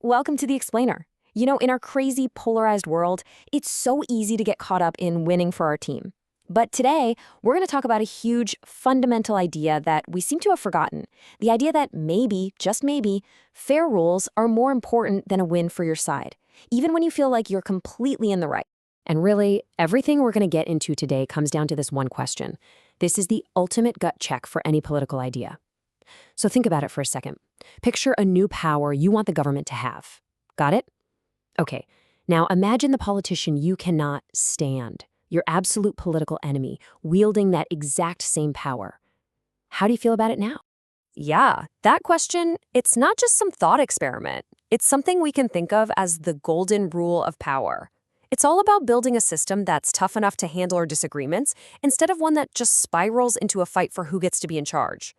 welcome to The Explainer. You know, in our crazy, polarized world, it's so easy to get caught up in winning for our team. But today, we're going to talk about a huge, fundamental idea that we seem to have forgotten. The idea that maybe, just maybe, fair rules are more important than a win for your side, even when you feel like you're completely in the right. And really, everything we're going to get into today comes down to this one question. This is the ultimate gut check for any political idea. So think about it for a second. Picture a new power you want the government to have. Got it? Okay, now imagine the politician you cannot stand, your absolute political enemy, wielding that exact same power. How do you feel about it now? Yeah, that question, it's not just some thought experiment. It's something we can think of as the golden rule of power. It's all about building a system that's tough enough to handle our disagreements instead of one that just spirals into a fight for who gets to be in charge.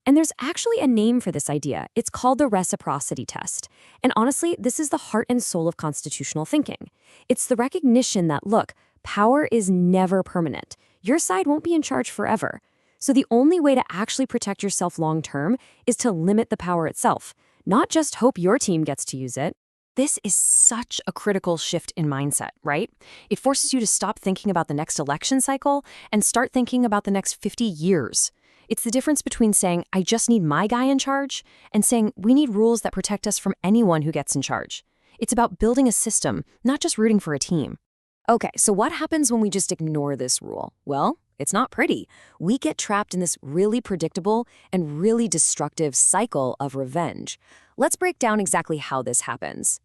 And there's actually a name for this idea. It's called the reciprocity test. And honestly, this is the heart and soul of constitutional thinking. It's the recognition that, look, power is never permanent. Your side won't be in charge forever. So the only way to actually protect yourself long-term is to limit the power itself, not just hope your team gets to use it. This is such a critical shift in mindset, right? It forces you to stop thinking about the next election cycle and start thinking about the next 50 years. It's the difference between saying, I just need my guy in charge, and saying, we need rules that protect us from anyone who gets in charge. It's about building a system, not just rooting for a team. Okay, so what happens when we just ignore this rule? Well, it's not pretty. We get trapped in this really predictable and really destructive cycle of revenge. Let's break down exactly how this happens.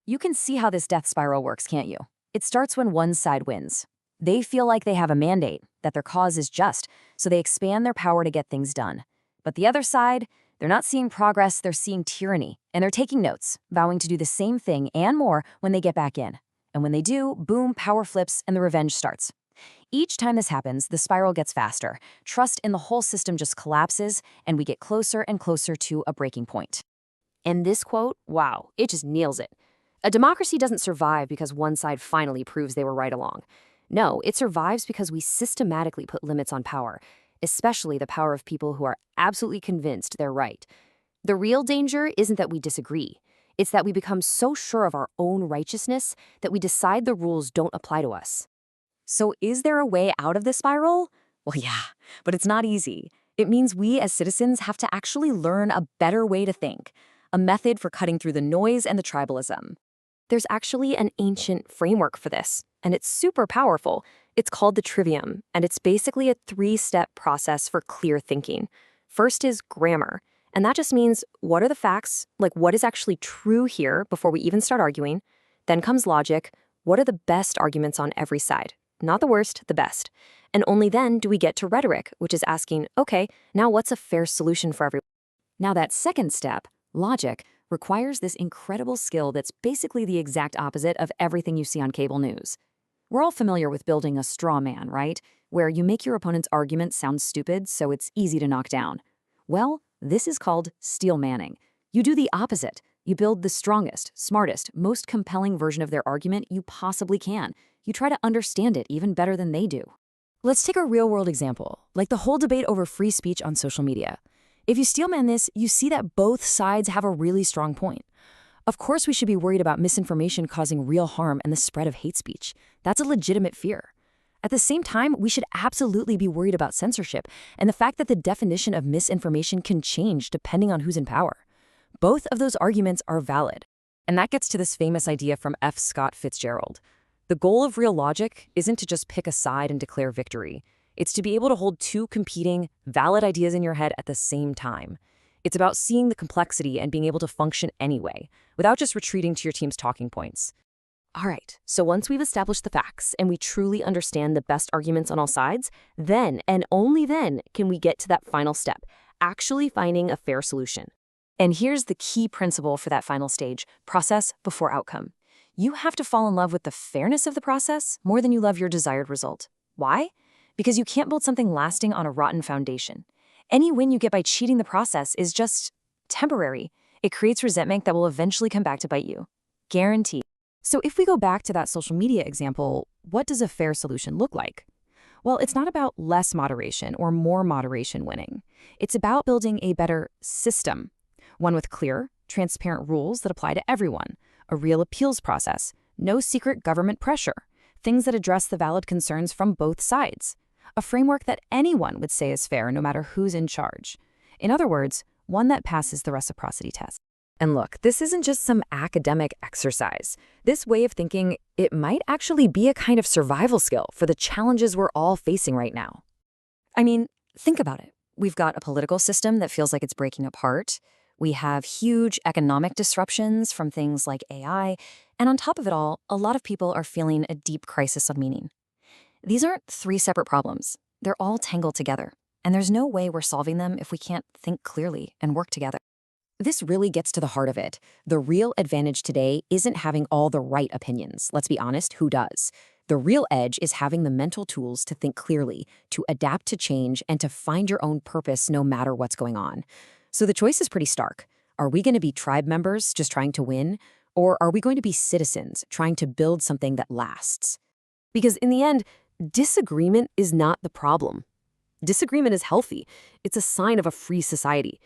You can see how this death spiral works, can't you? It starts when one side wins. They feel like they have a mandate, that their cause is just, so they expand their power to get things done. But the other side, they're not seeing progress, they're seeing tyranny, and they're taking notes, vowing to do the same thing and more when they get back in. And when they do, boom, power flips and the revenge starts. Each time this happens, the spiral gets faster. Trust in the whole system just collapses, and we get closer and closer to a breaking point. And this quote, wow, it just nails it. A democracy doesn't survive because one side finally proves they were right along. No, it survives because we systematically put limits on power, especially the power of people who are absolutely convinced they're right. The real danger isn't that we disagree. It's that we become so sure of our own righteousness that we decide the rules don't apply to us. So is there a way out of this spiral? Well, yeah, but it's not easy. It means we as citizens have to actually learn a better way to think, a method for cutting through the noise and the tribalism. There's actually an ancient framework for this, and it's super powerful. It's called the trivium, and it's basically a 3-step process for clear thinking. First is grammar, and that just means what are the facts, like what is actually true here before we even start arguing. Then comes logic, what are the best arguments on every side? Not the worst, the best. And only then do we get to rhetoric, which is asking, okay, now what's a fair solution for everyone? Now that second step, logic, requires this incredible skill that's basically the exact opposite of everything you see on cable news. We're all familiar with building a straw man, right? Where you make your opponent's argument sound stupid so it's easy to knock down. Well, this is called steel manning. You do the opposite. You build the strongest, smartest, most compelling version of their argument you possibly can. You try to understand it even better than they do. Let's take a real-world example, like the whole debate over free speech on social media. If you steelman this, you see that both sides have a really strong point. Of course, we should be worried about misinformation causing real harm and the spread of hate speech. That's a legitimate fear. At the same time, we should absolutely be worried about censorship and the fact that the definition of misinformation can change depending on who's in power. Both of those arguments are valid. And that gets to this famous idea from F. Scott Fitzgerald. The goal of real logic isn't to just pick a side and declare victory. It's to be able to hold two competing, valid ideas in your head at the same time. It's about seeing the complexity and being able to function anyway, without just retreating to your team's talking points. All right, so once we've established the facts and we truly understand the best arguments on all sides, then and only then can we get to that final step, actually finding a fair solution. And here's the key principle for that final stage, process before outcome. You have to fall in love with the fairness of the process more than you love your desired result. Why? Because you can't build something lasting on a rotten foundation. Any win you get by cheating the process is just temporary. It creates resentment that will eventually come back to bite you. Guaranteed. So if we go back to that social media example, what does a fair solution look like? Well, it's not about less moderation or more moderation winning. It's about building a better system, one with clear, transparent rules that apply to everyone, a real appeals process, no secret government pressure, things that address the valid concerns from both sides, a framework that anyone would say is fair no matter who's in charge. In other words, one that passes the reciprocity test. And look, this isn't just some academic exercise. This way of thinking, it might actually be a kind of survival skill for the challenges we're all facing right now. I mean, think about it. We've got a political system that feels like it's breaking apart. We have huge economic disruptions from things like AI. And on top of it all, a lot of people are feeling a deep crisis of meaning. These aren't three separate problems. They're all tangled together. And there's no way we're solving them if we can't think clearly and work together. This really gets to the heart of it. The real advantage today isn't having all the right opinions. Let's be honest, who does? The real edge is having the mental tools to think clearly, to adapt to change, and to find your own purpose no matter what's going on. So the choice is pretty stark. Are we going to be tribe members just trying to win? Or are we going to be citizens trying to build something that lasts? Because in the end, disagreement is not the problem. Disagreement is healthy. It's a sign of a free society.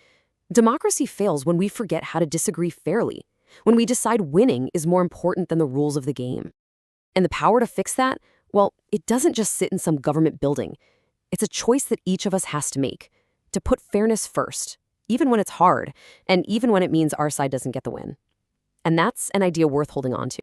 Democracy fails when we forget how to disagree fairly, when we decide winning is more important than the rules of the game. And the power to fix that, well, it doesn't just sit in some government building. It's a choice that each of us has to make, to put fairness first, even when it's hard, and even when it means our side doesn't get the win. And that's an idea worth holding on to.